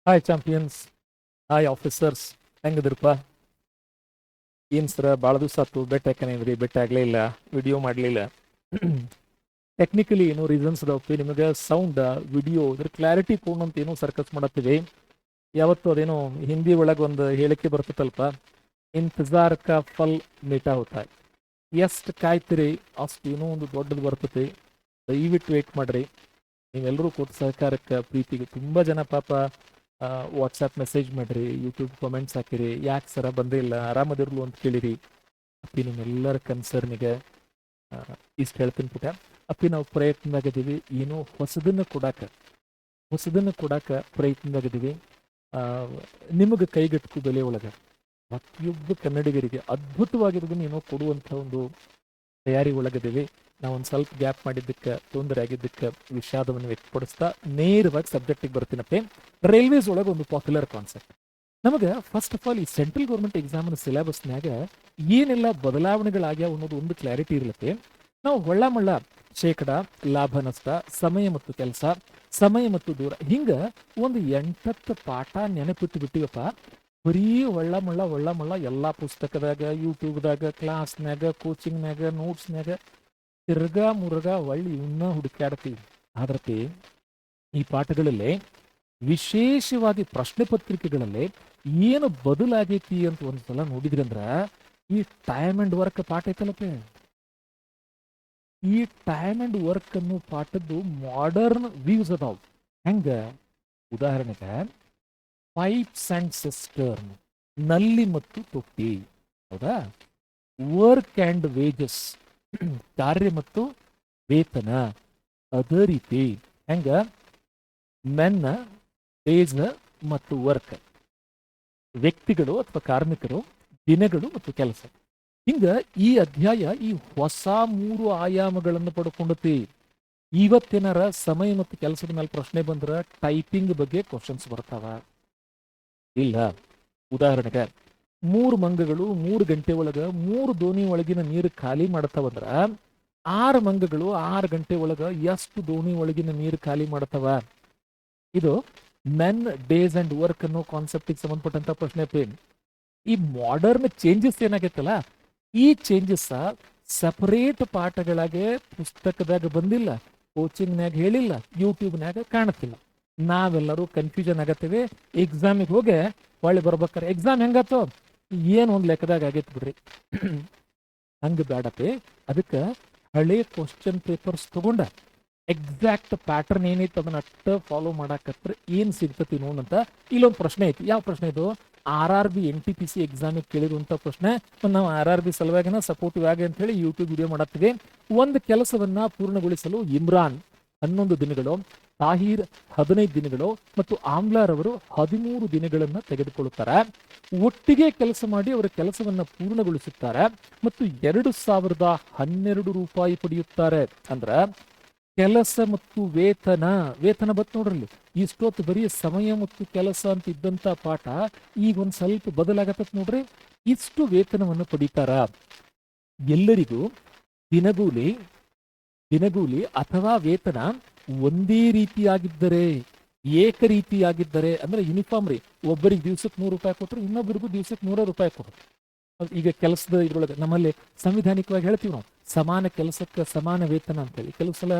Hi champions, hi officers, ಹೆಂಗದಿರಪ್ಪ? ಏನು sir, ಭಾಳ ದಿವಸ ಆಯ್ತು ಬೆಟ್ಟ ಹಾಕನೇನ್ರಿ, ಬೆಟ್ಟ ಆಗಲೇ ಇಲ್ಲ, ವಿಡಿಯೋ ಮಾಡಲಿಲ್ಲ. ಟೆಕ್ನಿಕಲಿ ಏನೋ ರೀಸನ್ಸ್ ಅದಾವಪ್ಪಿ. ನಿಮಗೆ ಸೌಂಡ್ ವಿಡಿಯೋ ಇದ್ರ ಕ್ಲಾರಿಟಿ ಅಂತ ಏನೋ ಸರ್ಕಸ್ ಮಾಡತ್ತೀವಿ. ಯಾವತ್ತು ಅದೇನೋ ಹಿಂದಿ ಒಳಗೆ ಒಂದು ಹೇಳಿಕೆ ಬರ್ತೈತಲ್ಪ, ಇಂತಜಾರ್ ಕಾ ಫಲ್ ಮೀಠಾ ಹೋತಾ ಹೈ. ಎಷ್ಟು ಕಾಯ್ತಿರಿ ಅಷ್ಟು ಏನೋ ಒಂದು ದೊಡ್ಡದು ಬರ್ತೈತಿ. ದಯವಿಟ್ಟು ವೇಟ್ ಮಾಡ್ರಿ. ನೀವೆಲ್ಲರೂ ಕೊಟ್ಟ ಸಹಕಾರಕ್ಕೆ, ಪ್ರೀತಿಗೆ ತುಂಬ ಜನ ಪಾಪ ವಾಟ್ಸಪ್ ಮೆಸೇಜ್ ಮಾಡಿರಿ, ಯೂಟ್ಯೂಬ್ ಕಾಮೆಂಟ್ಸ್ ಹಾಕಿರಿ, ಯಾಕೆ ಸರ ಬಂದೇ ಇಲ್ಲ, ಆರಾಮದಿರ್ಲು ಅಂತ ಕೇಳಿರಿ. ಅಪ್ಪಿ ನಿಮ್ಮೆಲ್ಲರ ಕನ್ಸರ್ನಿಗೆ ಇಷ್ಟು ಹೇಳ್ತೀನಿ ಪುಟ. ಅಪ್ಪಿ ನಾವು ಪ್ರಯತ್ನದಾಗಿದ್ದೀವಿ, ಏನೋ ಹೊಸದನ್ನು ಕೊಡಾಕ ಪ್ರಯತ್ನದಾಗಿದ್ದೀವಿ. ನಿಮಗೆ ಕೈಗೆಟಕು ಬೆಲೆ ಒಳಗೆ ಪ್ರತಿಯೊಬ್ಬ ಕನ್ನಡಿಗರಿಗೆ ಅದ್ಭುತವಾಗಿರೋದನ್ನ ಏನೋ ಕೊಡುವಂಥ ಒಂದು ತಯಾರಿ ಒಳಗಿದ್ದೀವಿ. ನಾವೊಂದು ಸ್ವಲ್ಪ ಗ್ಯಾಪ್ ಮಾಡಿದ್ದಕ್ಕೆ, ತೊಂದರೆ ಆಗಿದ್ದಕ್ಕೆ ವಿಷಾದವನ್ನು ವ್ಯಕ್ತಪಡಿಸ್ತಾ ನೇರವಾಗಿ ಸಬ್ಜೆಕ್ಟಿಗೆ ಬರ್ತೀನಪ್ಪೆ. ರೈಲ್ವೇಸ್ ಒಳಗೆ ಒಂದು ಪಾಪ್ಯುಲರ್ ಕಾನ್ಸೆಪ್ಟ್. ನಮಗೆ ಫಸ್ಟ್ ಆಫ್ ಆಲ್ ಈ ಸೆಂಟ್ರಲ್ ಗೌರ್ಮೆಂಟ್ ಎಕ್ಸಾಮಿನ ಸಿಲೆಬಸ್ನಾಗ ಏನೆಲ್ಲ ಬದಲಾವಣೆಗಳಾಗ್ಯಾವ ಅನ್ನೋದು ಒಂದು ಕ್ಲಾರಿಟಿ ಇರ್ಲತ್ತೆ. ನಾವು ಹೊಳ್ಳಮಳ್ಳ ಶೇಕಡ, ಲಾಭ ನಷ್ಟ, ಸಮಯ ಮತ್ತು ಕೆಲಸ, ಸಮಯ ಮತ್ತು ದೂರ, ಹಿಂಗ ಒಂದು 8 ಪಾಠ ನೆನಪಿಟ್ಟು ಬಿಟ್ಟಿವಪ್ಪ. ಬರೀ ಒಳ್ಳಮಳ್ಳ ಎಲ್ಲಾ ಪುಸ್ತಕದಾಗ, ಯೂಟ್ಯೂಬ್ದಾಗ, ಕ್ಲಾಸ್ನಾಗ, ಕೋಚಿಂಗ್ನಾಗ, ನೋಟ್ಸ್ನಾಗ ತಿರ್ಗಾ ಮುರ್ಗಾ ಒಳ್ಳಿ ಇವನ್ನ ಹುಡುಕಾಡ್ತೀವಿ. ಆದ್ರತೆ ಈ ಪಾಠಗಳಲ್ಲೇ ವಿಶೇಷವಾಗಿ ಪ್ರಶ್ನೆ ಪತ್ರಿಕೆಗಳಲ್ಲೇ ಏನು ಬದಲಾಗೈತಿ ಅಂತ ಒಂದ್ಸಲ ನೋಡಿದ್ರಂದ್ರ ಈ ಟೈಮ್ ಅಂಡ್ ವರ್ಕ್ ಪಾಠ ಐತಲ್ಲಪ್ಪ. ಈ ಟೈಮ್ ಅಂಡ್ ವರ್ಕ್ ಅನ್ನೋ ಪಾಠದ್ದು ಮಾಡರ್ನ್ ವ್ಯೂಸ್ ಅದಾವ್. ಹೆಂಗ? ಉದಾಹರಣೆಗೆ ಪೈಪ್ಸ್ ಅಂಡ್ ಸಿಸ್ಟರ್ನ್, ನಲ್ಲಿ ಮತ್ತು ತೊಟ್ಟಿ, ಹೌದಾ? ವರ್ಕ್ ಅಂಡ್ ವೇಜಸ್, ಕಾರ್ಯ ಮತ್ತು ವೇತನ. ಅದೇ ರೀತಿ ಹೆಂಗ ಮೆನ್, ಡೇಸ್ ಮತ್ತು ವರ್ಕ್, ವ್ಯಕ್ತಿಗಳು ಅಥವಾ ಕಾರ್ಮಿಕರು, ದಿನಗಳು ಮತ್ತು ಕೆಲಸ. ಹಿಂಗ ಈ ಅಧ್ಯಾಯ ಈ ಹೊಸ 3 ಆಯಾಮಗಳನ್ನು ಪಡ್ಕೊಂಡತಿ. ಇವತ್ತೇನಾರ ಸಮಯ ಮತ್ತು ಕೆಲಸದ ಮೇಲೆ ಪ್ರಶ್ನೆ ಬಂದ್ರ ಟೈಪಿಂಗ್ ಬಗ್ಗೆ ಕ್ವಶನ್ಸ್ ಬರ್ತಾವ. ಇಲ್ಲ, ಉದಾಹರಣೆಗೆ 3 ಮಂಗಗಳು 3 ಗಂಟೆ ಒಳಗ 3 ದೋಣಿ ಒಳಗಿನ ನೀರು ಖಾಲಿ ಮಾಡ್ತಾವಂದ್ರ 6 ಮಂಗಗಳು 6 ಗಂಟೆ ಒಳಗ ಎಷ್ಟು ದೋಣಿ ಒಳಗಿನ ನೀರು ಖಾಲಿ ಮಾಡ್ತಾವ? ಇದು ಮೆನ್, ಡೇಸ್ ಅಂಡ್ ವರ್ಕ್ ಅನ್ನೋ ಕಾನ್ಸೆಪ್ಟಿಗೆ ಸಂಬಂಧಪಟ್ಟಂತ ಪ್ರಶ್ನೆ ಪೇನ್. ಈ ಮಾಡರ್ನ್ ಚೇಂಜಸ್ ಏನಾಗೈತಲ್ಲ, ಈ ಚೇಂಜಸ್ ಸಪರೇಟ್ ಪಾಠಗಳಾಗೆ ಪುಸ್ತಕದಾಗ ಬಂದಿಲ್ಲ, ಕೋಚಿಂಗ್ನಾಗ ಹೇಳಿಲ್ಲ, ಯೂಟ್ಯೂಬ್ನಾಗ ಕಾಣುತ್ತಿಲ್ಲ. ನಾವೆಲ್ಲರೂ ಕನ್ಫ್ಯೂಷನ್ ಆಗತ್ತೇವೆ. ಎಕ್ಸಾಮಿಗೆ ಹೋಗಿ ಒಳ್ಳೆ ಬರ್ಬೇಕಾರೆ ಎಕ್ಸಾಮ್ ಹೆಂಗಾತೋ ಏನು ಒಂದು ಲೆಕ್ಕದಾಗ ಆಗೈತೆ ಬಿಡ್ರಿ. ಹಂಗ ಬೇಡಪ್ಪೆ. ಅದಕ್ಕೆ ಹಳೆ ಕ್ವಶನ್ ಪೇಪರ್ಸ್ ತಗೊಂಡ ಎಕ್ಸಾಕ್ಟ್ ಪ್ಯಾಟರ್ನ್ ಏನೈತೆ ಅದನ್ನ ಅಷ್ಟ ಫಾಲೋ ಮಾಡಾಕತ್ರ ಏನ್ ಸಿಗ್ತತಿ ನೋಡಂತ. ಇಲ್ಲೊಂದು ಪ್ರಶ್ನೆ ಐತಿ. ಯಾವ ಪ್ರಶ್ನೆ ಇದು? RRB NTPC ಎಕ್ಸಾಮಿಗೆ ಕೇಳಿರುವಂತ ಪ್ರಶ್ನೆ. ನಾವು RRB ಸಲುವಾಗಿನ ಸಪೋರ್ಟಿವ್ ಆಗಿ ಅಂತ ಹೇಳಿ ಯೂಟ್ಯೂಬ್ ವಿಡಿಯೋ ಮಾಡತ್ತೀವಿ. ಒಂದು ಕೆಲಸವನ್ನ ಪೂರ್ಣಗೊಳಿಸಲು ಇಮ್ರಾನ್ 11 ದಿನಗಳು, ತಾಹಿರ್ 15 ದಿನಗಳು ಮತ್ತು ಆಮ್ಲಾರವರು 13 ದಿನಗಳನ್ನ ತೆಗೆದುಕೊಳ್ಳುತ್ತಾರೆ. ಒಟ್ಟಿಗೆ ಕೆಲಸ ಮಾಡಿ ಅವರ ಕೆಲಸವನ್ನ ಪೂರ್ಣಗೊಳಿಸುತ್ತಾರೆ ಮತ್ತು 2012 ರೂಪಾಯಿ ಪಡೆಯುತ್ತಾರೆ. ಅಂದ್ರ ಕೆಲಸ ಮತ್ತು ವೇತನ ಬತ್ ನೋಡ್ರಲ್ಲಿ. ಇಷ್ಟೊತ್ತು ಬರೀ ಸಮಯ ಮತ್ತು ಕೆಲಸ ಅಂತ ಇದ್ದಂತ ಪಾಠ ಈಗ ಒಂದ್ ಸ್ವಲ್ಪ ಬದಲಾಗತ್ತ ನೋಡ್ರಿ. ಇಷ್ಟು ವೇತನವನ್ನು ಪಡಿತಾರ. ಎಲ್ಲರಿಗೂ ದಿನಗೂಲಿ ಅಥವಾ ವೇತನ ಒಂದೇ ರೀತಿಯಾಗಿದ್ದರೆ, ಏಕ ರೀತಿಯಾಗಿದ್ದರೆ ಅಂದ್ರೆ ಯೂನಿಫಾರ್ಮ್ ರೀ. ಒಬ್ಬರಿಗೆ ದಿವ್ಸಕ್ಕೆ 100 ರೂಪಾಯಿ ಕೊಟ್ಟರು, ಇನ್ನೊಬ್ಬರಿಗೂ ದಿವ್ಸಕ್ಕೆ 100 ರೂಪಾಯಿ ಕೊಟ್ಟರು. ಈಗ ಕೆಲಸದ ಇದ್ರೊಳಗೆ ನಮ್ಮಲ್ಲಿ ಸಂವಿಧಾನಿಕವಾಗಿ ಹೇಳ್ತೀವಿ ನಾವು, ಸಮಾನ ಕೆಲಸಕ್ಕೆ ಸಮಾನ ವೇತನ ಅಂತೇಳಿ. ಕೆಲವು ಸಲ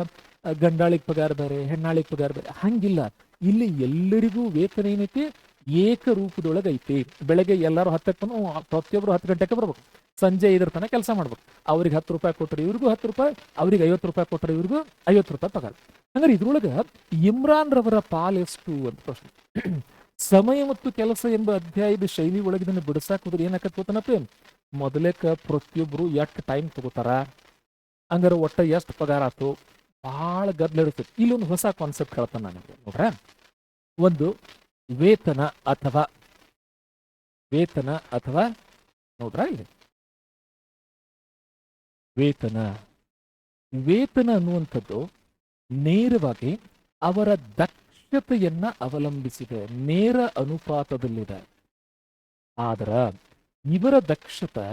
ಗಂಡಾಳಿಗೆ ಪಗಾರ ಬೇರೆ, ಹೆಣ್ಣಾಳಿಗೆ ಪಗಾರ ಬೇರೆ. ಹಂಗಿಲ್ಲ, ಇಲ್ಲಿ ಎಲ್ಲರಿಗೂ ವೇತನ ಏನೈತಿ ಏಕರೂಪದೊಳಗೆ ಐತಿ. ಬೆಳಗ್ಗೆ ಎಲ್ಲರೂ 10ಕ್ಕೆ ಬಂದು ಪ್ರತಿಯೊಬ್ಬರು 10 ಗಂಟೆಗೆ ಬರ್ಬೇಕು, ಸಂಜೆ 5 ತನಕ ಕೆಲಸ ಮಾಡ್ಬೇಕು. ಅವ್ರಿಗೆ 10 ರೂಪಾಯಿ ಕೊಟ್ಟರೆ ಇವ್ರಿಗೂ 10 ರೂಪಾಯಿ, ಅವ್ರಿಗೆ 50 ರೂಪಾಯಿ ಕೊಟ್ಟರೆ ಇವ್ರಿಗೂ 50 ರೂಪಾಯಿ ಪಗಾರ. ಹಂಗಾರೆ ಇದ್ರೊಳಗೆ ಇಮ್ರಾನ್ ರವರ ಪಾಲ್ ಎಷ್ಟು ಅಂತ ಪ್ರಶ್ನೆ. ಸಮಯ ಮತ್ತು ಕೆಲಸ ಎಂಬ ಅಧ್ಯಾಯದ ಶೈಲಿ ಒಳಗಿದನ್ನು ಬಿಡಿಸಾಕ್ ಹೋದ್ರೆ ಏನಾಕತ್ ಗೊತ್ತನಪ್ಪ? ಮೊದಲೇಕ ಪ್ರತಿಯೊಬ್ರು ಎಷ್ಟು ಟೈಮ್ ತಗೋತಾರ, ಹಂಗಾರ ಒಟ್ಟ ಎಷ್ಟು ಪಗಾರ ಆತು, ಬಹಳ ಗದ್ದಲ ಇರ್ತೈತಿ. ಇಲ್ಲೊಂದು ಹೊಸ ಕಾನ್ಸೆಪ್ಟ್ ಹೇಳ್ತಾನೆ ನನಗೆ ನೋಡ್ರ. ಒಂದು ವೇತನ ಅಥವಾ ನೋಡ್ರ, ಇಲ್ಲಿ ವೇತನ ಅನ್ನುವಂಥದ್ದು ನೇರವಾಗಿ ಅವರ ದಕ್ಷತೆಯನ್ನ ಅವಲಂಬಿಸಿದೆ, ನೇರ ಅನುಪಾತದಲ್ಲಿದೆ. ಆದ್ರ ಇವರ ದಕ್ಷತೆ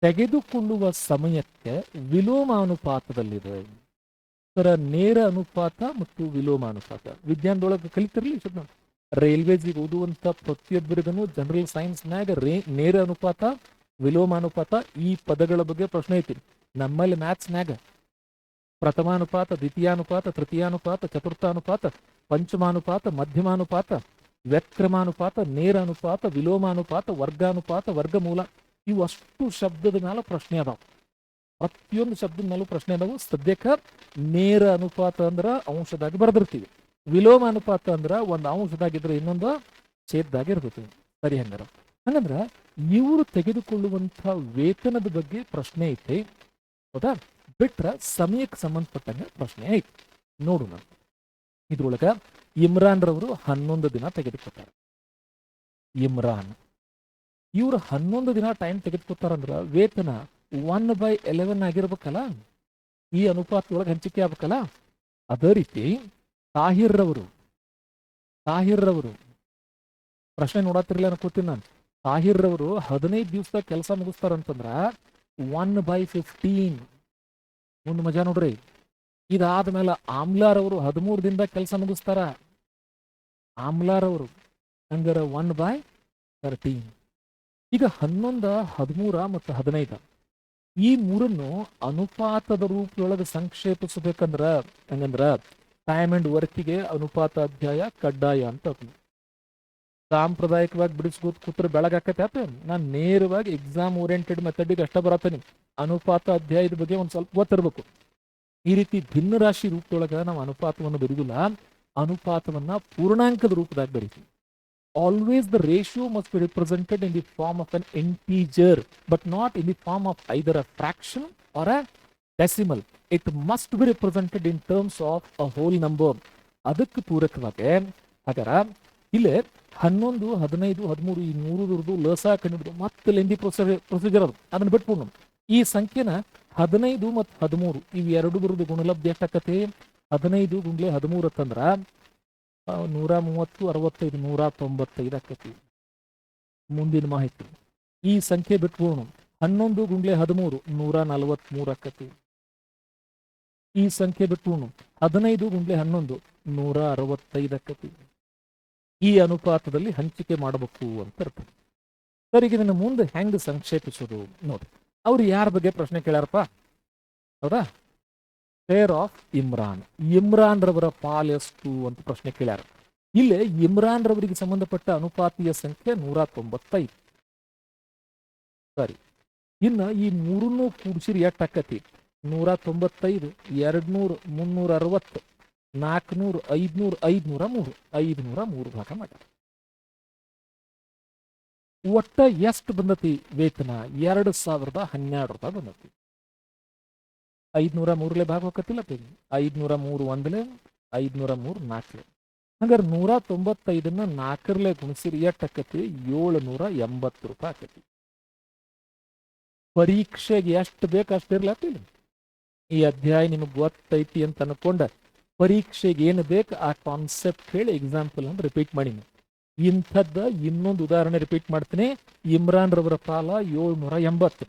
ತೆಗೆದುಕೊಳ್ಳುವ ಸಮಯಕ್ಕೆ ವಿಲೋಮಾನುಪಾತದಲ್ಲಿದೆ. ನೇರ ಅನುಪಾತ ಮತ್ತು ವಿಲೋಮಾನುಪಾತ ವಿಜ್ಞಾನದೊಳಗೆ ಕಲಿತಿರಲಿ. ರೈಲ್ವೇಸಿಗೆ ಓದುವಂತ ಪ್ರತಿಯೊಬ್ಬರಿಗೂ ಜನರಲ್ ಸೈನ್ಸ್ನಾಗ ನೇರ ಅನುಪಾತ, ವಿಲೋಮಾನುಪಾತ ಈ ಪದಗಳ ಬಗ್ಗೆ ಪ್ರಶ್ನೆ ಐತಿ. ನಮ್ಮಲ್ಲಿ ಮ್ಯಾಥ್ಸ್ನಾಗ ಪ್ರಥಮಾನುಪಾತ, ದ್ವಿತೀಯಾನುಪಾತ, ತೃತೀಯಾನುಪಾತ, ಚತುರ್ಥಾನುಪಾತ, ಪಂಚಮಾನುಪಾತ, ಮಧ್ಯಮಾನುಪಾತ, ವ್ಯಕ್ರಮಾನುಪಾತ, ನೇರ ಅನುಪಾತ, ವಿಲೋಮಾನುಪಾತ, ವರ್ಗಾನುಪಾತ, ವರ್ಗಮೂಲ ಇವು ಅಷ್ಟು ಶಬ್ದದ ಮೇಲೆ ಪ್ರಶ್ನೆ ಅದಾವ. ಪ್ರತಿಯೊಂದು ಶಬ್ದದ ಮೇಲೂ ಪ್ರಶ್ನೆ ಅದಾವು. ಸದ್ಯಕ್ಕೆ ನೇರ ಅನುಪಾತ ಅಂದ್ರ ಅಂಶದಾಗಿ ಬರೆದಿರ್ತೀವಿ, ವಿಲೋಮ ಅನುಪಾತ ಅಂದ್ರ ಒಂದು ಅಂಶದಾಗಿದ್ರೆ ಇನ್ನೊಂದು ಛೇದದಾಗಿ ಇರ್ತೈತಿ. ಸರಿ, ಹಂಗಂದ್ರ ಇವರು ತೆಗೆದುಕೊಳ್ಳುವಂತ ವೇತನದ ಬಗ್ಗೆ ಪ್ರಶ್ನೆ ಐತಿ. ಹೌದಾ? ಬಿಟ್ರ ಸಮಯಕ್ಕೆ ಸಂಬಂಧಪಟ್ಟಂಗೆ ಪ್ರಶ್ನೆ ಐತಿ. ನೋಡೋಣ. ಇದ್ರೊಳಗ ಇಮ್ರಾನ್ ರವರು 11 ದಿನ ತೆಗೆದುಕೊತಾರೆ. ಇಮ್ರಾನ್ ಇವ್ರು 11 ದಿನ ಟೈಮ್ ತೆಗೆದುಕೊತಾರಂದ್ರ ವೇತನ 1/11 ಆಗಿರ್ಬೇಕಲ್ಲ, ಈ ಅನುಪಾತದೊಳಗೆ ಹಂಚಿಕೆ ಆಗ್ಬೇಕಲ್ಲ. ಅದೇ ರೀತಿ ತಾಹಿರ್ ರವರು ಪ್ರಶ್ನೆ ನೋಡತ್ತಿರ್ಲಿಲ್ಲ ಅನ್ಕೋತೀನಿ ನಾನು. ತಾಹಿರ್ ರವರು 15 ದಿವಸದಾಗ ಕೆಲಸ ಮುಗಿಸ್ತಾರಂತಂದ್ರ 1/15 ಮುಂದ್ ಮಜಾ ನೋಡ್ರಿ. ಇದಾದ್ಮೇಲೆ ಆಮ್ಲಾರವರು 13 ದಿನದಾಗ ಕೆಲಸ ಮುಗಿಸ್ತಾರ. ಆಮ್ಲಾರವರು ಹಂಗಾರ 1/13. ಈಗ 11, 13 ಮತ್ತು 15 ಈ ಮೂರನ್ನು ಅನುಪಾತದ ರೂಪದೊಳಗೆ ಸಂಕ್ಷೇಪಿಸಬೇಕಂದ್ರ ಹಂಗಂದ್ರ ಟೈಮ್ ಅಂಡ್ ವರ್ಕಿಗೆ ಅನುಪಾತ ಅಧ್ಯಾಯ ಕಡ್ಡಾಯ ಅಂತ. ಸಾಂಪ್ರದಾಯಿಕವಾಗಿ ಬಿಡಿಸ್ಕೋತ ಕೂತ್ರೆ ಬೆಳಗಾಕತ್ತೆ ಆತ. ನಾನು ನೇರವಾಗಿ ಎಕ್ಸಾಮ್ ಓರಿಯೆಂಟೆಡ್ ಮೆಥಡಿಗೆ ಅಷ್ಟ ಬರತ್ತೇನೆ. ಅನುಪಾತ ಅಧ್ಯಾಯದ ಬಗ್ಗೆ ಒಂದ್ ಸ್ವಲ್ಪ ಗೊತ್ತಿರ್ಬೇಕು. ಈ ರೀತಿ ಭಿನ್ನ ರಾಶಿ ರೂಪದೊಳಗ ನಾವು ಅನುಪಾತವನ್ನು ಬರೀದಿಲ್ಲ, ಅನುಪಾತವನ್ನ ಪೂರ್ಣಾಂಕದ ರೂಪದಾಗ ಬರೀತೀವಿ. Always the ratio must be represented in the form of an integer, but not in the form of either a fraction or a decimal. It must be represented in terms of a whole number. ಅದಕ್ಕೆ ಪೂರಕವಾಗಿ ಹಾಗಾರ ಇಲ್ಲೇ 11, 15, 13 ಈ ಮೂರದು ಲಸ ಕಂಡುಬಿಡು ಮತ್ತೆ lengthy procedure ಅದು, ಅದನ್ನ ಬಿಟ್ಬಿಡು. ಈ ಸಂಖ್ಯೆನ 15 ಮತ್ತು 13 ಇವು ಎರಡು ಬರುದು ಗುಣಲಬ್ಧ ಎಷ್ಟಾಕತಿ? 15 ಗುಂಡ್ಲೆ 13 ಅಂತಂದ್ರ 130, 65, 195 ಆಕತಿ. ಮುಂದಿನ ಮಾಹಿತಿ ಈ ಸಂಖ್ಯೆ ಬಿಟ್ಬೋಣ. 11 ಗುಂಡ್ಲೆ 13 143 ಆಕತಿ. ಈ ಸಂಖ್ಯೆ ಬಿಟ್ಬೋಣ. 15 ಗುಂಡ್ಲೆ 11 165 ಆಕತಿ. ಈ ಅನುಪಾತದಲ್ಲಿ ಹಂಚಿಕೆ ಮಾಡಬೇಕು ಅಂತ ಇರ್ತದೆ. ಸರಿ, ಇದನ್ನ ಮುಂದೆ ಹೆಂಗ್ ಸಂಕ್ಷೇಪಿಸೋದು ನೋಡ್ರಿ. ಅವ್ರು ಯಾರ ಬಗ್ಗೆ ಪ್ರಶ್ನೆ ಕೇಳ್ಯಾರಪ್ಪ? ಹೌದಾ? ಶೇರ್ ಆಫ್ ಇಮ್ರಾನ್, ಇಮ್ರಾನ್ ರವರ ಪಾಲ್ ಎಷ್ಟು ಅಂತ ಪ್ರಶ್ನೆ ಕೇಳ್ಯಾರ. ಇಲ್ಲೇ ಇಮ್ರಾನ್ ರವರಿಗೆ ಸಂಬಂಧಪಟ್ಟ ಅನುಪಾತೀಯ ಸಂಖ್ಯೆ 195. ಸರಿ, ಇನ್ನ ಈ ಮೂರನ್ನು ಕೂಡಿಸಿರಿ ಎಷ್ಟು ಆಕತಿ? 195, 200, 360, 400, 500, 503 503 ಭಾಗ ಮಾಡ್ಯಾರ. ಒಟ್ಟ ಎಷ್ಟು ಬಂದತಿ ವೇತನ? 2012 ರೂಪಾಯಿ ಬಂದತಿ. 503 ಭಾಗ ಹೋಗತ್ತಿಲ್ಲ. 503 ಒಂದಲೇ, 503 4. ಹಂಗಾರೆ 195ನ್ನ 4 ಗುಣಿಸಿರಿ ಎಷ್ಟು ಆಕತಿ? 780 ರೂಪಾಯಿ ಆಕತಿ. ಪರೀಕ್ಷೆಗೆ ಎಷ್ಟು ಬೇಕು ಅಷ್ಟು ಇರ್ಲತ್ತಿಲ್ಲ. ಈ ಅಧ್ಯಾಯ ನಿಮಗೆ ಗೊತ್ತೈತಿ ಅಂತ ಅನ್ಕೊಂಡ ಪರೀಕ್ಷೆಗೆ ಏನು ಬೇಕು ಆ ಕಾನ್ಸೆಪ್ಟ್ ಹೇಳಿ ಎಕ್ಸಾಂಪಲ್ ಅಂತ ರಿಪೀಟ್ ಮಾಡಿ. ಇಂಥದ್ದ ಇನ್ನೊಂದು ಉದಾಹರಣೆ ರಿಪೀಟ್ ಮಾಡ್ತೀನಿ. ಇಮ್ರಾನ್ ರವರ ಪಾಲ 780.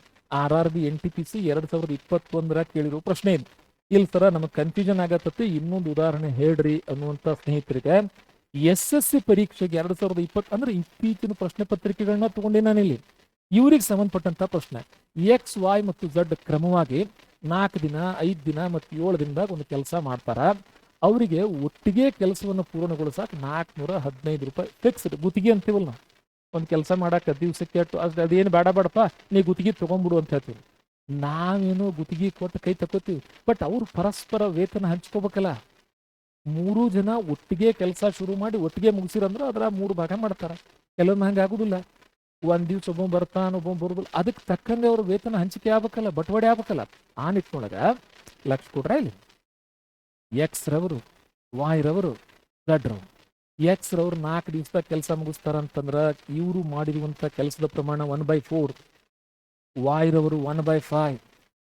RRB NTPC 2021 ಕೇಳಿರೋ ಪ್ರಶ್ನೆ ಇದೆ. ಇಲ್ಲಿ ಸರ ನಮಗ್ ಕನ್ಫ್ಯೂಷನ್ ಆಗತ್ತತಿ, ಇನ್ನೊಂದು ಉದಾಹರಣೆ ಹೇಳ್ರಿ ಅನ್ನುವಂತ ಸ್ನೇಹಿತರಿಗೆ SSC ಪರೀಕ್ಷೆಗೆ 2020 ಅಂದ್ರೆ ಇತ್ತೀಚಿನ ಪ್ರಶ್ನೆ ಪತ್ರಿಕೆಗಳನ್ನ ತಗೊಂಡೆ ನಾನಿಲ್ಲಿ. ಇವ್ರಿಗೆ ಸಂಬಂಧಪಟ್ಟಂತ ಪ್ರಶ್ನೆ X, Y ಮತ್ತು Z ಕ್ರಮವಾಗಿ 4 ದಿನ, 5 ದಿನ ಮತ್ತು 7 ದಿನದಾಗ ಒಂದು ಕೆಲಸ ಮಾಡ್ತಾರ. ಅವರಿಗೆ ಒಟ್ಟಿಗೆ ಕೆಲಸವನ್ನು ಪೂರ್ಣಗೊಳಿಸಕ್ 415 ರೂಪಾಯಿ ಫಿಕ್ಸ್ಡ್ ಗುತ್ತಿಗೆ ಅಂತೀವಲ್ಲ ನಾವು. ಒಂದು ಕೆಲಸ ಮಾಡಾಕ ದಿವ್ಸಕ್ಕೆ ಅದೇನು ಬೇಡಪ್ಪ ನೀ ಗುತ್ತಿಗೆ ತಗೊಂಡ್ಬಿಡು ಅಂತ ಹೇಳ್ತೀವಿ. ನಾವೇನು ಗುತ್ತಿಗೆ ಕೊಟ್ಟು ಕೈ ತಕೋತೀವಿ, ಬಟ್ ಅವ್ರು ಪರಸ್ಪರ ವೇತನ ಹಂಚ್ಕೋಬೇಕಲ್ಲ. 3 ಜನ ಒಟ್ಟಿಗೆ ಕೆಲಸ ಶುರು ಮಾಡಿ ಒಟ್ಟಿಗೆ ಮುಗಿಸಿರಂದ್ರೆ ಅದರ 3 ಭಾಗ ಮಾಡ್ತಾರ. ಕೆಲವೊಮ್ಮೆ ಹಂಗೆ ಆಗುದಿಲ್ಲ. ಒಂದ್ ದಿವ್ಸ ಒಬ್ಬ ಬರ್ತಾನ, ಒಬ್ಬ ಬರುದಿಲ್ಲ. ಅದಕ್ಕೆ ತಕ್ಕಂಗೆ ಅವ್ರ ವೇತನ ಹಂಚಿಕೆ ಆಗ್ಬೇಕಲ್ಲ, ಬಟವಾಡೆ ಆಗ್ಬೇಕಲ್ಲ. ಆ ನಿಟ್ಟಿನೊಳಗ ಲಕ್ಷ ಕೊಟ್ರ ಇಲ್ಲಿ X ರವರು, Y ರವರು, Z ರವರು. X ರವರು 4 ದಿವಸದಾಗ ಕೆಲಸ ಮುಗಿಸ್ತಾರಂತಂದ್ರ ಇವರು ಮಾಡಿರುವಂತ ಕೆಲಸದ ಪ್ರಮಾಣ 1/4. Y ರವರು 1/5.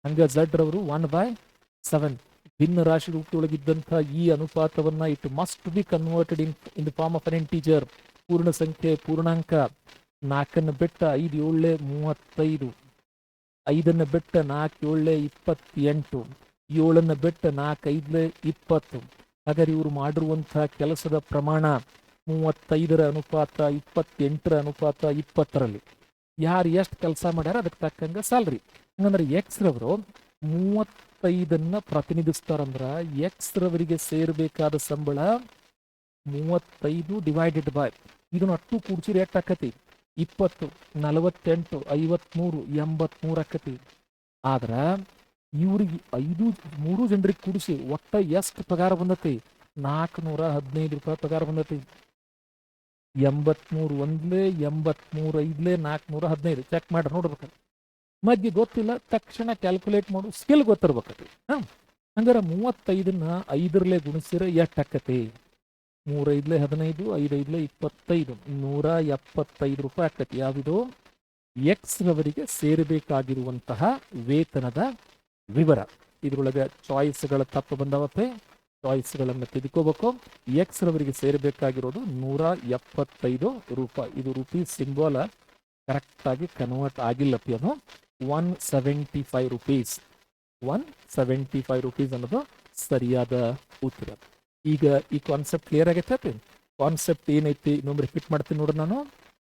ಹಂಗ Z ರವರು 1/7. ಭಿನ್ನ ರಾಶಿ ರೂಪದೊಳಗಿದ್ದಂಥ ಈ ಅನುಪಾತವನ್ನ it must be converted in the form of an integer. ಪೂರ್ಣ ಸಂಖ್ಯೆ, ಪೂರ್ಣಾಂಕ. 4 ಬಿಟ್ಟ 5 7 35. 5 ಬಿಟ್ಟ 4 7 28. 7 ಬಿಟ್ಟ 4 5 20. ಹಾಗಾದ್ರೆ ಇವರು ಮಾಡಿರುವಂತಹ ಕೆಲಸದ ಪ್ರಮಾಣ 35ರ ಅನುಪಾತ 28ರ ಅನುಪಾತ 20ರಲ್ಲಿ ಯಾರು ಎಷ್ಟು ಕೆಲಸ ಮಾಡ್ಯಾರ ಅದಕ್ಕೆ ತಕ್ಕಂಗ ಸ್ಯಾಲ್ರಿ. ಹಂಗಂದ್ರೆ ಎಕ್ಸ್ ರವರು 35ನ್ನ ಪ್ರತಿನಿಧಿಸ್ತಾರಂದ್ರ ಎಕ್ಸ್ ರವರಿಗೆ ಸೇರ್ಬೇಕಾದ ಸಂಬಳ 35 ಡಿವೈಡೆಡ್ ಬೈ ಇದನ್ನ ಅಟ್ಟು ಕೂಡ್ಸಿರಿ ಎಷ್ಟು ಆಕತಿ 20, 48, 53, 83 ಆಕತಿ. ಆದ್ರ ಇವ್ರಿಗೆ 3 ಜನರಿಗೆ ಕೂಡಿಸಿ ಒಟ್ಟ ಎಷ್ಟು ಪಗಾರ ಬಂದತಿ 415 ರೂಪಾಯಿ ಪಗಾರ ಬಂದತಿ. 83 ಒಂದ್ಲೆ 83 ಐದ್ಲೆ 415 ಚೆಕ್ ಮಾಡ್ರಿ ನೋಡ್ಬೇಕು. ಮಧ್ಯೆ ಗೊತ್ತಿಲ್ಲ ತಕ್ಷಣ ಕ್ಯಾಲ್ಕುಲೇಟ್ ಮಾಡು ಸ್ಕಿಲ್ ಗೊತ್ತಿರ್ಬೇಕತಿ. ಹಂಗಾರ 35ನ್ನ 5ರಲ್ಲೇ ಗುಣಿಸಿರ ಎಷ್ಟು ಆಕತಿ 3 5 15 5 5 25 175 ರೂಪಾಯಿ ಆಕತಿ. ಯಾವುದು ಎಕ್ಸ್ ರವರಿಗೆ ಸೇರಬೇಕಾಗಿರುವಂತಹ ವೇತನದ ವಿವರ. ಇದ್ರೊಳಗೆ ಚಾಯ್ಸ್ಗಳ ತಪ್ಪು ಬಂದವತ್ತೆ, ಚಾಯ್ಸ್ಗಳನ್ನು ತೆಗೆದುಕೋಬೇಕು. ಎಕ್ಸ್ ರವರಿಗೆ ಸೇರಬೇಕಾಗಿರೋದು 175 ರೂಪಾಯಿ. ಇದು ರುಪೀಸ್ ಸಿಂಬಾಲ ಕರೆಕ್ಟ್ ಆಗಿ ಕನ್ವರ್ಟ್ ಆಗಿಲ್ಲಪ್ಪಿ, ಅದು 175 ರುಪೀಸ್. 175 ರುಪೀಸ್ ಅನ್ನೋದು ಸರಿಯಾದ ಉತ್ತರ. ಈಗ ಈ ಕಾನ್ಸೆಪ್ಟ್ ಕ್ಲಿಯರ್ ಆಗೈತೆ. ಕಾನ್ಸೆಪ್ಟ್ ಏನೈತಿ ಇನ್ನೊಮ್ಮೆ ರಿಪೀಟ್ ಮಾಡ್ತೀನಿ ನೋಡ್ರಿ ನಾನು.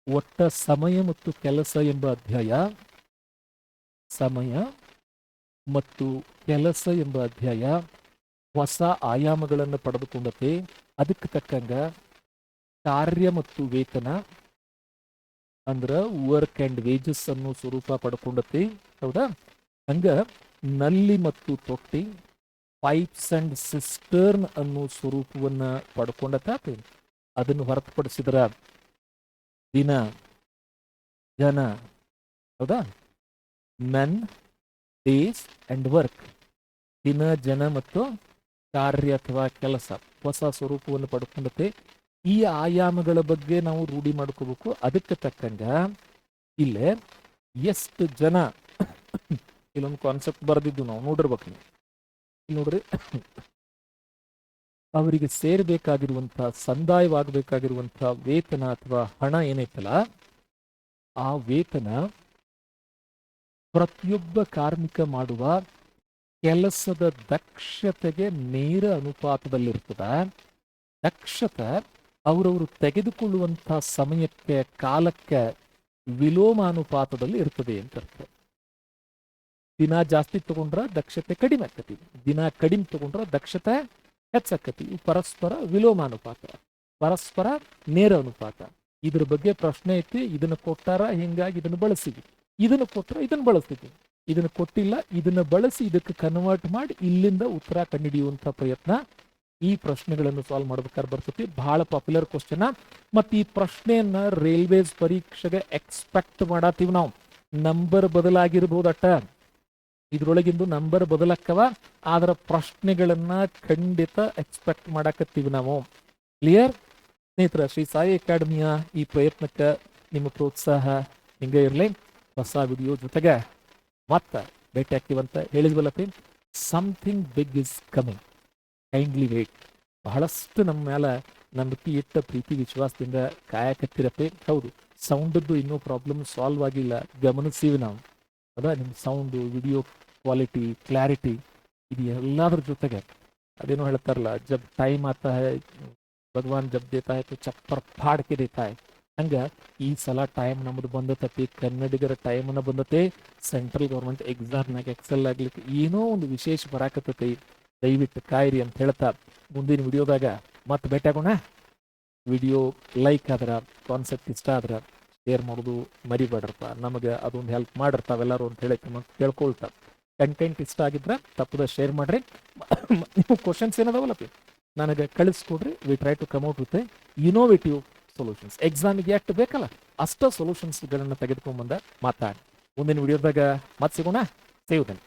ಒಟ್ಟ ಸಮಯ ಮತ್ತು ಕೆಲಸ ಎಂಬ ಅಧ್ಯಾಯ, ಸಮಯ ಮತ್ತು ಕೆಲಸ ಎಂಬ ಅಧ್ಯಾಯ ಹೊಸ ಆಯಾಮಗಳನ್ನು ಪಡೆದುಕೊಂಡತೆ. ಅದಕ್ಕೆ ತಕ್ಕಂಗ ಕಾರ್ಯ ಮತ್ತು ವೇತನ ಅಂದ್ರ ವರ್ಕ್ ಅಂಡ್ ವೇಜಸ್ ಅನ್ನು ಸ್ವರೂಪ ಪಡ್ಕೊಂಡತಿ. ಹೌದಾ? ಹಂಗ ನಲ್ಲಿ ಮತ್ತು ತೊಟ್ಟಿ ಪೈಪ್ಸ್ ಅಂಡ್ ಸಿಸ್ಟರ್ನ್ ಅನ್ನೋ ಸ್ವರೂಪವನ್ನ ಪಡ್ಕೊಂಡತಾತ. ಅದನ್ನು ಹೊರತುಪಡಿಸಿದ್ರ ದಿನ, ಜನ, ಹೌದಾ, ಮೆನ್, ಡೇಸ್ ಅಂಡ್ ವರ್ಕ್, ದಿನ, ಜನ ಮತ್ತು ಕಾರ್ಯ ಅಥವಾ ಕೆಲಸ ಹೊಸ ಸ್ವರೂಪವನ್ನು ಪಡ್ಕೊಂಡತೆ. ಈ ಆಯಾಮಗಳ ಬಗ್ಗೆ ನಾವು ರೂಢಿ ಮಾಡ್ಕೋಬೇಕು. ಅದಕ್ಕೆ ತಕ್ಕಂಗ ಇಲ್ಲೇ ಎಷ್ಟು ಜನ ಇಲ್ಲೊಂದು ಕಾನ್ಸೆಪ್ಟ್ ಬರೆದಿದ್ದು ನಾವು ನೋಡಿರ್ಬೇಕು. ಇಲ್ಲಿ ನೋಡ್ರಿ, ಅವರಿಗೆ ಸೇರ್ಬೇಕಾಗಿರುವಂತಹ ಸಂದಾಯವಾಗಬೇಕಾಗಿರುವಂತಹ ವೇತನ ಅಥವಾ ಹಣ ಏನೈತಲ್ಲ, ಆ ವೇತನ ಪ್ರತಿಯೊಬ್ಬ ಕಾರ್ಮಿಕ ಮಾಡುವ ಕೆಲಸದ ದಕ್ಷತೆಗೆ ನೇರ ಅನುಪಾತದಲ್ಲಿರ್ತದ. ದಕ್ಷತೆ ಅವರವರು ತೆಗೆದುಕೊಳ್ಳುವಂತಹ ಸಮಯಕ್ಕೆ, ಕಾಲಕ್ಕೆ ವಿಲೋಮಾನುಪಾತದಲ್ಲಿ ಇರ್ತದೆ ಅಂತ ಅರ್ಥ. ದಿನ ಜಾಸ್ತಿ ತಗೊಂಡ್ರ ದಕ್ಷತೆ ಕಡಿಮೆ ಆಕತಿ, ದಿನ ಕಡಿಮೆ ತಗೊಂಡ್ರ ದಕ್ಷತೆ ಹೆಚ್ಚಾಕತಿ. ಪರಸ್ಪರ ವಿಲೋಮಾನುಪಾತ, ಪರಸ್ಪರ ನೇರ ಅನುಪಾತ. ಇದ್ರ ಬಗ್ಗೆ ಪ್ರಶ್ನೆ ಐತಿ. ಇದನ್ನ ಕೊಟ್ಟಾರ, ಹಿಂಗಾಗಿ ಇದನ್ನ ಬಳಸಿದ್ವಿ, ಇದನ್ನ ಕೊಟ್ರ ಇದನ್ನ ಬಳಸ್ತಿದ್ವಿ, ಇದನ್ನ ಕೊಟ್ಟಿಲ್ಲ ಇದನ್ನ ಬಳಸಿ ಇದಕ್ಕೆ ಕನ್ವರ್ಟ್ ಮಾಡಿ ಇಲ್ಲಿಂದ ಉತ್ತರ ಕಂಡುಹಿಡಿಯುವಂತ ಪ್ರಯತ್ನ ಈ ಪ್ರಶ್ನೆಗಳನ್ನು ಸಾಲ್ವ್ ಮಾಡ್ಬೇಕಾದ್ರೆ ಬರ್ತತಿ. ಬಹಳ ಪಾಪ್ಯುಲರ್ ಕ್ವಶನ್. ಮತ್ತೆ ಈ ಪ್ರಶ್ನೆಯನ್ನ ರೈಲ್ವೇಸ್ ಪರೀಕ್ಷೆಗೆ ಎಕ್ಸ್ಪೆಕ್ಟ್ ಮಾಡತ್ತೀವಿ ನಾವು. ನಂಬರ್ ಬದಲಾಗಿರ್ಬೋದಟ್ಟ, ಇದ್ರೊಳಗಿಂದು ನಂಬರ್ ಬದಲಾಕ್ಕವ, ಆದ್ರ ಪ್ರಶ್ನೆಗಳನ್ನ ಖಂಡಿತ ಎಕ್ಸ್ಪೆಕ್ಟ್ ಮಾಡಾಕತ್ತೀವಿ ನಾವು. ಕ್ಲಿಯರ್ ಸ್ನೇಹಿತರ? ಶ್ರೀ ಸಾಯಿ ಅಕಾಡೆಮಿಯ ಈ ಪ್ರಯತ್ನಕ್ಕೆ ನಿಮ್ಮ ಪ್ರೋತ್ಸಾಹ ಹಿಂಗೆ ಇರಲಿ. ಹೊಸ ವಿಡಿಯೋ ಜೊತೆಗೆ ಮತ್ತೆ ಭೇಟಿ ಆಗ್ತೀವಂತ ಹೇಳಿದ್ವಲ್ಲಪ್ಪಿ. Something big is coming, kindly wait. ಬಹಳಷ್ಟು ನಮ್ಮ ಮೇಲೆ ನಂಬಿಕೆ ಇಟ್ಟ ಪ್ರೀತಿ ವಿಶ್ವಾಸದಿಂದ ಕಾಯಕತ್ತಿರಪ್ಪಿ. ಹೌದು, ಸೌಂಡದ್ದು ಇನ್ನೂ ಪ್ರಾಬ್ಲಮ್ ಸಾಲ್ವ್ ಆಗಿಲ್ಲ, ಗಮನಿಸ್ತೀವಿ ನಾವು. ಅದ ನಿಮ್ಮ ಸೌಂಡು, ವಿಡಿಯೋ ಕ್ವಾಲಿಟಿ, ಕ್ಲಾರಿಟಿ, ಇದು ಎಲ್ಲಾದ್ರ ಜೊತೆಗೆ ಅದೇನೋ ಹೇಳ್ತಾರಲ್ಲ, ಜಬ್ ಟೈಮ್ ಆತಾ ಹೈ ಭಗವಾನ್ ಜಬ್ ದೇತಾ ಹೈ ತೋ ಚಪ್ಪರ್ ಫಾಡ್ ಕೆ ದೇತಾ ಹೈ. ಹಂಗ ಈ ಸಲ ಟೈಮ್ ನಮ್ದು ಬಂದತಪ್ಪಿ, ಕನ್ನಡಿಗರ ಟೈಮನ್ನ ಬಂದತೆ. ಸೆಂಟ್ರಲ್ ಗೌರ್ಮೆಂಟ್ ಎಕ್ಸಾಮ್ನಾಗ ಎಕ್ಸೆಲ್ ಆಗ್ಲಿಕ್ಕೆ ಏನೋ ಒಂದು ವಿಶೇಷ ಬರಾಕತ್ತೈತಿ. ದಯವಿಟ್ಟು ಕಾಯಿರಿ ಅಂತ ಹೇಳ್ತಾ ಮುಂದಿನ ವಿಡಿಯೋದಾಗ ಮತ್ತೆ ಭೇಟಿ ಆಗೋಣ. ವಿಡಿಯೋ ಲೈಕ್ ಆದ್ರ, ಕಾನ್ಸೆಪ್ಟ್ ಇಷ್ಟ ಆದ್ರ ಶೇರ್ ಮಾಡೋದು ಮರಿಬೇಡ್ರಪ್ಪ. ನಮಗೆ ಅದೊಂದು ಹೆಲ್ಪ್ ಮಾಡಿರ್ತಾವೆಲ್ಲರೂ ಅಂತ ಹೇಳಿ ಕೇಳ್ಕೊಳ್ತಾ. ಕಂಟೆಂಟ್ ಇಷ್ಟ ಆಗಿದ್ರೆ ತಪ್ಪದ ಶೇರ್ ಮಾಡ್ರಿ. ನೀವು ಕ್ವಶನ್ಸ್ ಏನದಾವಲ್ಲಪ್ಪಿ ನನಗೆ ಕಳಿಸ್ಕೊಡ್ರಿ. We try to come out with innovative solutions. ಎಕ್ಸಾಮಿಗೆ ಎಷ್ಟು ಬೇಕಲ್ಲ ಅಷ್ಟ ಸೊಲ್ಯೂಷನ್ಸ್ಗಳನ್ನು ತೆಗೆದುಕೊಂಡ್ಬಂದ ಮಾತಾಡಿ ಮುಂದಿನ ವಿಡಿಯೋದಾಗ ಮತ್ತೆ ಸಿಗೋಣ. ಸೇವ್ ದೆನ್.